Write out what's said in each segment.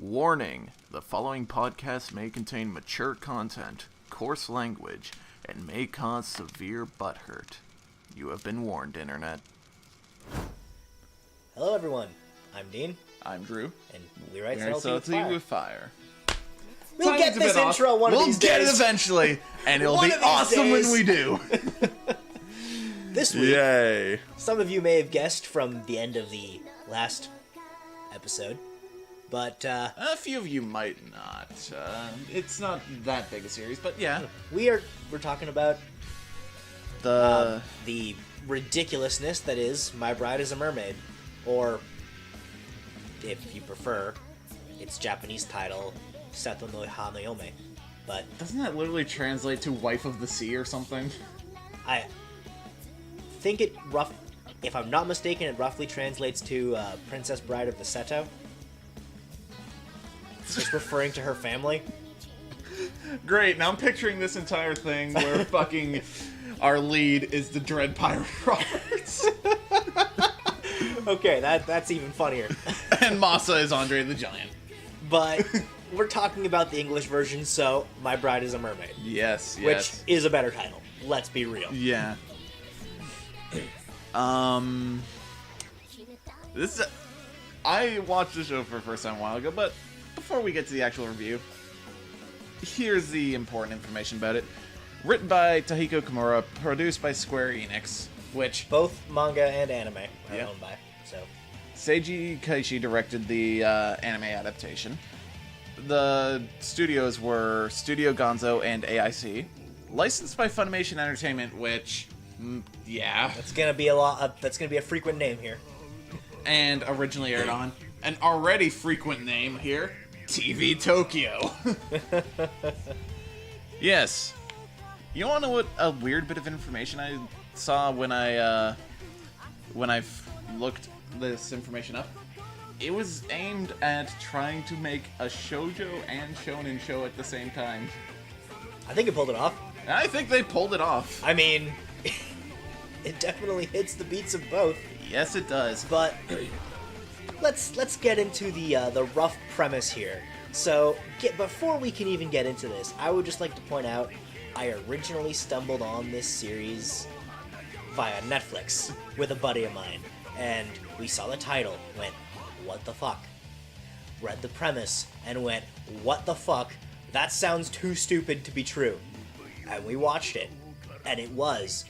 Warning, the following podcast may contain mature content, coarse language, and may cause severe butthurt. You have been warned, Internet. Hello everyone, I'm Dean, I'm Drew. and we write Subtlety Subtlety with Fire. We'll get this intro one of these days. We'll get it eventually, and it'll One be of these awesome days. when we do. This week, Yay. some of you may have guessed from the end of the last episode, but A few of you might not. It's not that big a series, but yeah. we're talking about The ridiculousness that is My Bride is a Mermaid, or if you prefer, its Japanese title, Sato no Hanayome. But doesn't that literally translate to Wife of the Sea or something? I think if I'm not mistaken, it roughly translates to Princess Bride of the Seto. Just referring to her family. Great, now I'm picturing this entire thing where fucking our lead is the Dread Pirate Roberts. Okay, that's even funnier. And Masa is Andre the Giant. But we're talking about the English version, so My Bride is a Mermaid. Yes. Which is a better title. Let's be real. Yeah. I watched the show for the first time a while ago, but before we get to the actual review, here's the important information about it. Written by Tahiko Kimura, produced by Square Enix, which Both manga and anime are Yeah. owned by. So Seiji Kishi directed the anime adaptation. The studios were Studio Gonzo and AIC, licensed by Funimation Entertainment, which, yeah, that's gonna be a frequent name here. and originally aired on an already frequent name here, TV Tokyo. Yes. You wanna know what a weird bit of information I saw when I looked this information up? It was aimed at trying to make a shoujo and shonen show at the same time. I think it pulled it off. And I think they pulled it off. I mean, it definitely hits the beats of both. Yes, it does. But let's get into the rough premise here. So before we can even get into this, I would just like to point out I originally stumbled on this series via Netflix with a buddy of mine, and we saw the title, went, what the fuck? Read the premise and went, what the fuck? That sounds too stupid to be true. And we watched it, and it was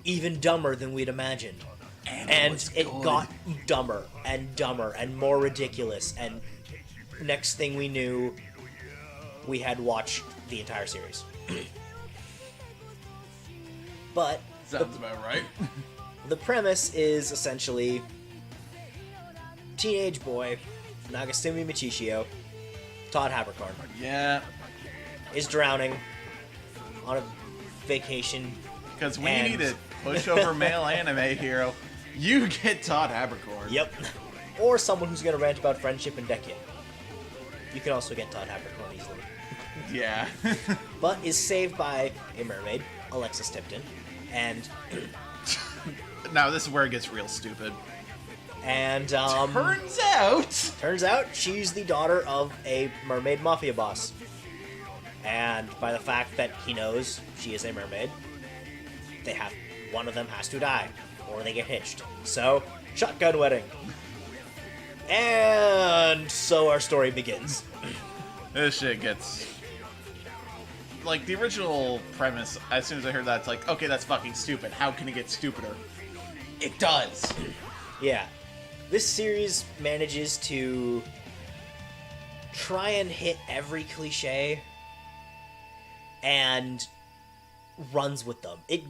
even dumber than we'd imagined. And it got dumber and more ridiculous, and next thing we knew, we had watched the entire series. But Sounds about right. the premise is essentially teenage boy Nagasumi Michishio, Todd Habercorn, Yeah, is drowning on a vacation. because we And- need a pushover male anime hero. You get Todd Habercorn. Yep. Or someone who's gonna rant about friendship and Dekia. You can also get Todd Habercorn easily. Yeah. But is saved by a mermaid, Alexis Tipton, and Now this is where it gets real stupid. turns out she's the daughter of a mermaid mafia boss. And by the fact that he knows she is a mermaid, one of them has to die, or they get hitched. So, shotgun wedding. And so our story begins. This shit gets... Like, the original premise, as soon as I heard that, it's like, okay, that's fucking stupid. How can it get stupider? It does. Yeah. This series manages to try and hit every cliche and runs with them. It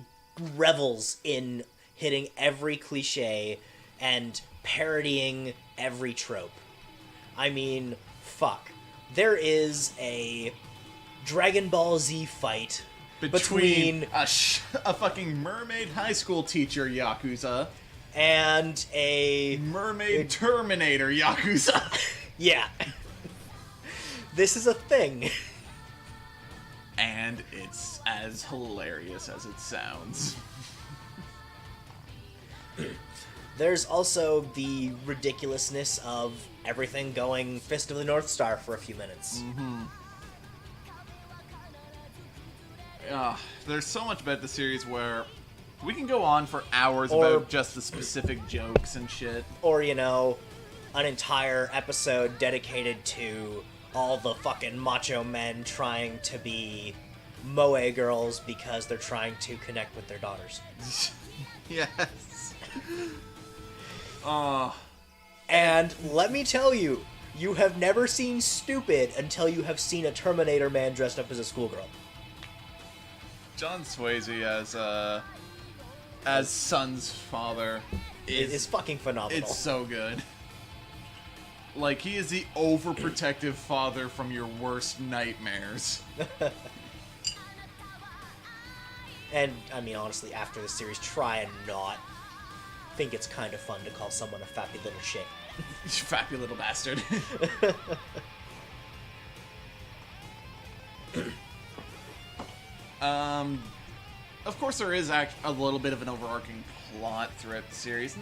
revels in hitting every cliche and parodying every trope. I mean, fuck. There is a Dragon Ball Z fight between a fucking mermaid high school teacher Yakuza and a mermaid Terminator Yakuza. yeah. This is a thing. And it's as hilarious as it sounds. There's also the ridiculousness of everything going Fist of the North Star for a few minutes. There's so much about the series where we can go on for hours Or- about just the specific jokes and shit. Or, you know, an entire episode dedicated to all the fucking macho men trying to be moe girls because they're trying to connect with their daughters. Yes. And let me tell you, you have never seen stupid until you have seen a Terminator man dressed up as a schoolgirl. John Swayze as Son's father It is fucking phenomenal. It's so good. Like, he is the overprotective father from your worst nightmares. And, I mean, honestly, after the series, try and not think it's kind of fun to call someone a fappy little shit. Fappy little bastard. Of course there is a little bit of an overarching plot throughout the series.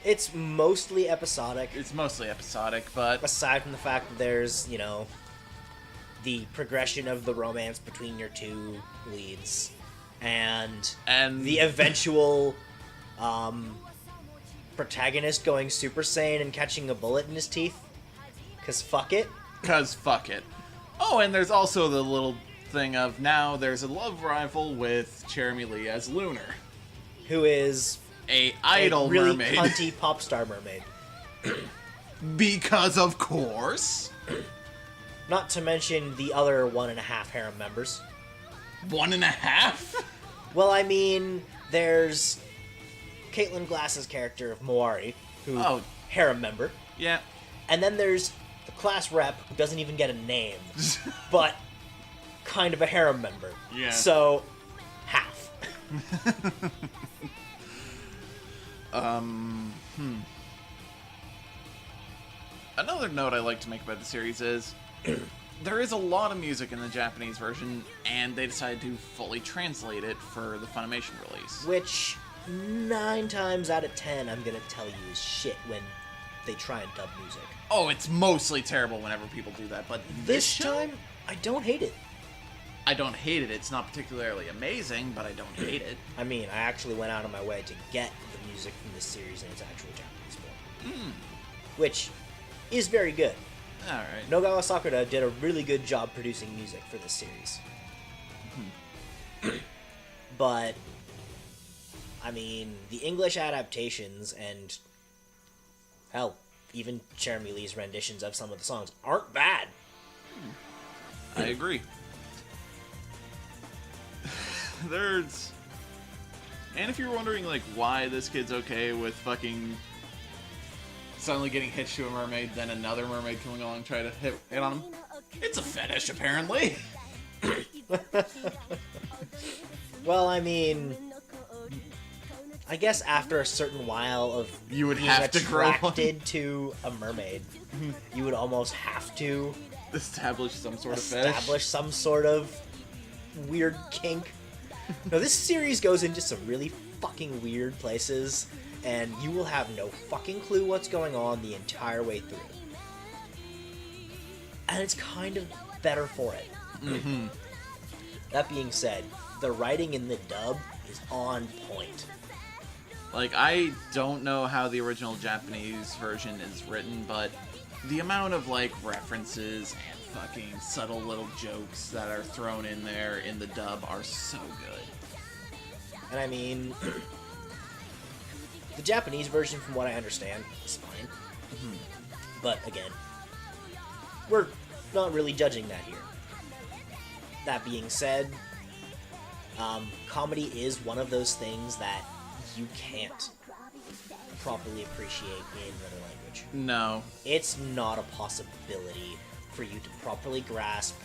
It's mostly episodic. It's mostly episodic, but... Aside from the fact that there's, you know, the progression of the romance between your two leads, and the eventual protagonist going Super Saiyan and catching a bullet in his teeth. 'Cause fuck it. Oh, and there's also the little thing of now there's a love rival with Jeremy Lee as Lunar. Who is a idol really mermaid. cunty pop star mermaid. Because of course. Not to mention the other 1.5 harem members. 1.5? Well, I mean, there's Caitlin Glass's character of Moari, who harem member. Yeah. And then there's the class rep who doesn't even get a name, but kind of a harem member. Yeah. So, half. Another note I like to make about the series is there is a lot of music in the Japanese version, and they decided to fully translate it for the Funimation release. Which, 9 times out of 10, I'm gonna tell you is shit when they try and dub music. Oh, it's mostly terrible whenever people do that, but This time, I don't hate it. I don't hate it. It's not particularly amazing, but I don't hate it. I mean, I actually went out of my way to get the music from this series in its actual Japanese form. Which is very good. Alright. Nogawa Sakura did a really good job producing music for this series. But, I mean, the English adaptations and, hell, even Jeremy Lee's renditions of some of the songs aren't bad. I agree. And if you're wondering, like, why this kid's okay with fucking suddenly getting hitched to a mermaid, then another mermaid coming along trying to hit on him, it's a fetish, apparently. Well, I mean, I guess after a certain while of You would being have to grow one. attracted to a mermaid, you would almost have to Establish some sort of fetish. establish some sort of weird kink. No, this series goes into some really fucking weird places, and you will have no fucking clue what's going on the entire way through. And it's kind of better for it. That being said, the writing in the dub is on point. Like, I don't know how the original Japanese version is written, but the amount of, like, references and fucking subtle little jokes that are thrown in there in the dub are so good. And I mean, the Japanese version, from what I understand, is fine. But again, we're not really judging that here. That being said, comedy is one of those things that you can't properly appreciate in another language. No. It's not a possibility for you to properly grasp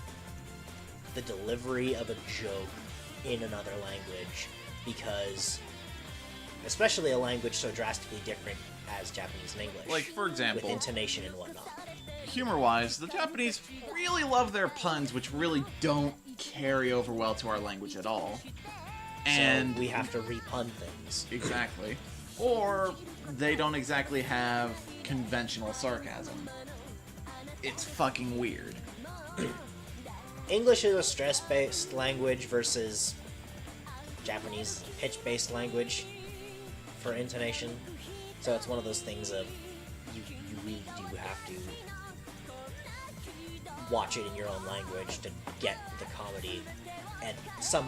the delivery of a joke in another language, because, especially a language so drastically different as Japanese and English, Like, for example, with intonation and whatnot. humor-wise, the Japanese really love their puns, which really don't carry over well to our language at all. And So we have to repun things. exactly. or they don't exactly have conventional sarcasm. It's fucking weird. English is a stress-based language versus Japanese is a pitch-based language for intonation. So it's one of those things of you really do have to watch it in your own language to get the comedy, and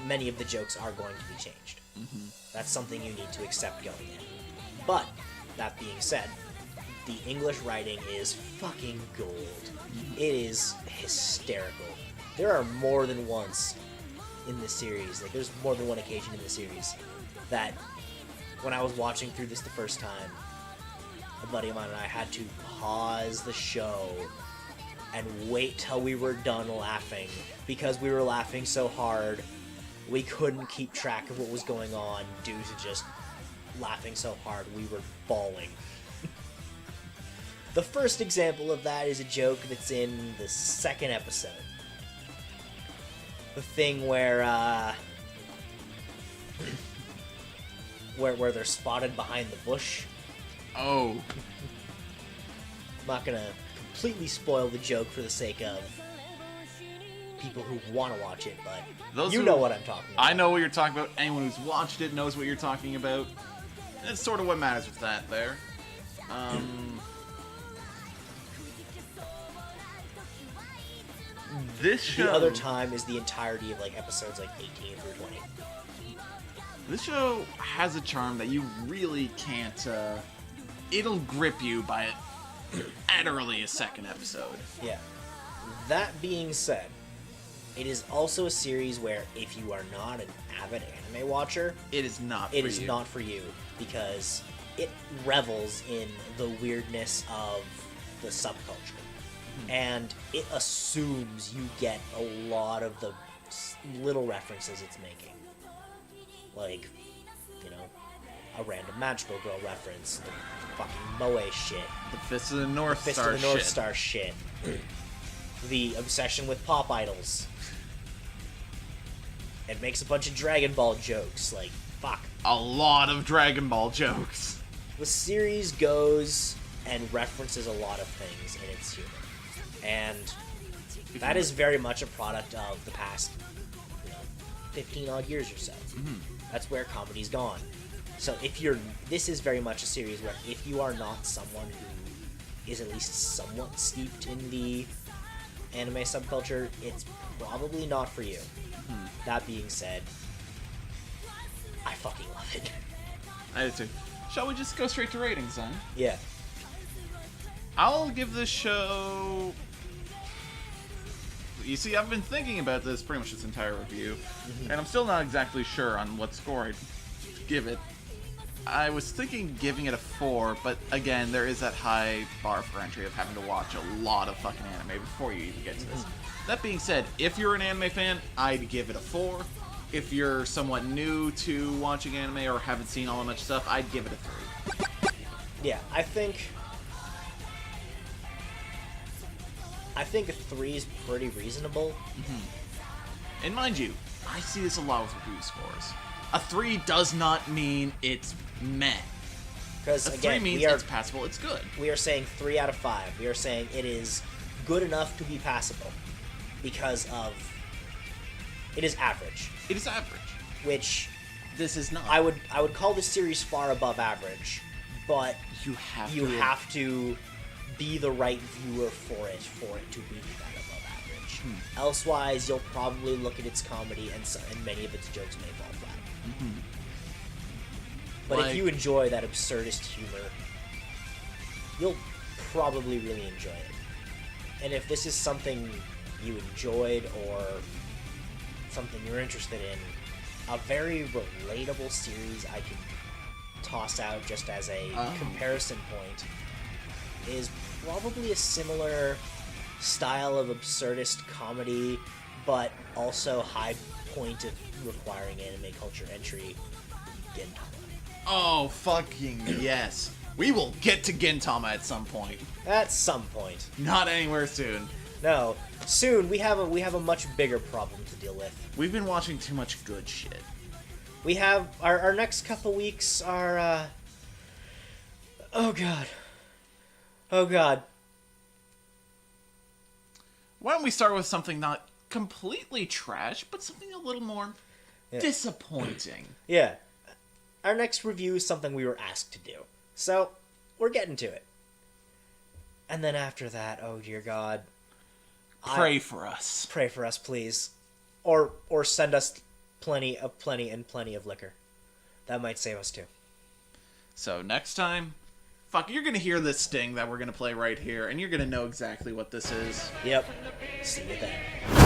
many of the jokes are going to be changed. Mm-hmm. That's something you need to accept going in. But that being said, the English writing is fucking gold. It is hysterical. There are more than once in this series, like there's more than one occasion in the series, that when I was watching through this the first time, a buddy of mine and I had to pause the show and wait till we were done laughing, because we were laughing so hard we couldn't keep track of what was going on due to just laughing so hard we were bawling. The first example of that is a joke that's in the second episode. The thing where where they're spotted behind the bush. Oh. I'm not gonna completely spoil the joke for the sake of people who want to watch it, but you know what I'm talking about. I know what you're talking about. Anyone who's watched it knows what you're talking about. That's sort of what matters with that there. This show... The other time is the entirety of like episodes like 18 through 20. This show has a charm that you really can't... it'll grip you by at early a second episode. Yeah. That being said, it is also a series where if you are not an avid anime watcher, it is not for you, because it revels in the weirdness of the subculture. And it assumes you get a lot of the little references it's making. Like, you know, a random magical girl reference, the fucking Moe shit. The Fist of the North Fist Star of the North Star shit. The obsession with pop idols. It makes a bunch of Dragon Ball jokes, like, fuck. A lot of Dragon Ball jokes. The series goes and references a lot of things in its humor. And that is very much a product of the past, 15 odd years or so. Mm-hmm. That's where comedy's gone. So this is very much a series where if you are not someone who is at least somewhat steeped in the anime subculture, it's probably not for you. Mm-hmm. That being said, I fucking love it. I do too. Shall we just go straight to ratings then? Yeah. I'll give this show... You see, I've been thinking about this pretty much this entire review, and I'm still not exactly sure on what score I'd give it. I was thinking giving it a 4, but again, there is that high bar for entry of having to watch a lot of fucking anime before you even get to this. That being said, if you're an anime fan, I'd give it a 4. If you're somewhat new to watching anime or haven't seen all that much stuff, I'd give it a 3. Yeah, I think a 3 is pretty reasonable. Mm-hmm. And mind you, I see this a lot with review scores. A 3 does not mean it's meh. Because a again, 3 means it's passable, it's good. We are saying 3 out of 5. We are saying it is good enough to be passable because of it is average. It is average. Which this is not. I would call this series far above average, but you have to be the right viewer for it to be that above average. Elsewise, you'll probably look at its comedy and many of its jokes may fall flat. Mm-hmm. But if you enjoy that absurdist humor, you'll probably really enjoy it. And if this is something you enjoyed or something you're interested in, a very relatable series I could toss out just as a comparison point is probably a similar style of absurdist comedy, but also high point of requiring anime culture entry, Gintama. Oh, fucking yes. We will get to Gintama at some point. At some point. Not anywhere soon. No. Soon, we have a much bigger problem to deal with. We've been watching too much good shit. We have... Our next couple weeks are, Oh god. Oh god. Why don't we start with something not completely trash, but something a little more disappointing? Yeah. Our next review is something we were asked to do. So, we're getting to it. And then after that, oh dear god. Pray for us. Pray for us, please. Or send us plenty of liquor. That might save us too. So next time, you're gonna hear this sting that we're gonna play right here, and you're gonna know exactly what this is. Yep. See you then.